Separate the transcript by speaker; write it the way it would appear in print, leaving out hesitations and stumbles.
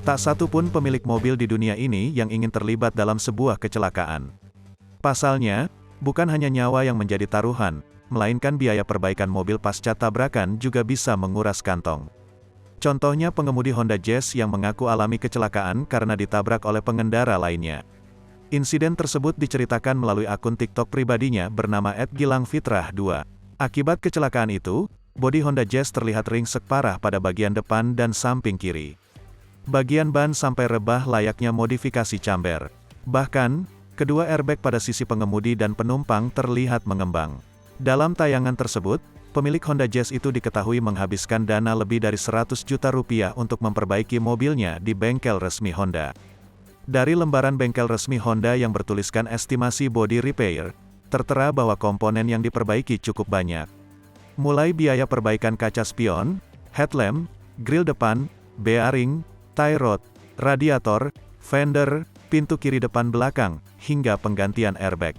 Speaker 1: Tak satu pun pemilik mobil di dunia ini yang ingin terlibat dalam sebuah kecelakaan. Pasalnya, bukan hanya nyawa yang menjadi taruhan, melainkan biaya perbaikan mobil pasca tabrakan juga bisa menguras kantong. Contohnya pengemudi Honda Jazz yang mengaku alami kecelakaan karena ditabrak oleh pengendara lainnya. Insiden tersebut diceritakan melalui akun TikTok pribadinya bernama @gilangfitrah2. Akibat kecelakaan itu, bodi Honda Jazz terlihat ringsek parah pada bagian depan dan samping kiri. Bagian ban sampai rebah layaknya modifikasi camber. Bahkan, kedua airbag pada sisi pengemudi dan penumpang terlihat mengembang. Dalam tayangan tersebut, pemilik Honda Jazz itu diketahui menghabiskan dana lebih dari 100 juta rupiah untuk memperbaiki mobilnya di bengkel resmi Honda. Dari lembaran bengkel resmi Honda yang bertuliskan estimasi body repair, tertera bahwa komponen yang diperbaiki cukup banyak. Mulai biaya perbaikan kaca spion, headlamp, grill depan, bearing, tie rod, radiator, fender, pintu kiri depan belakang, hingga penggantian airbag.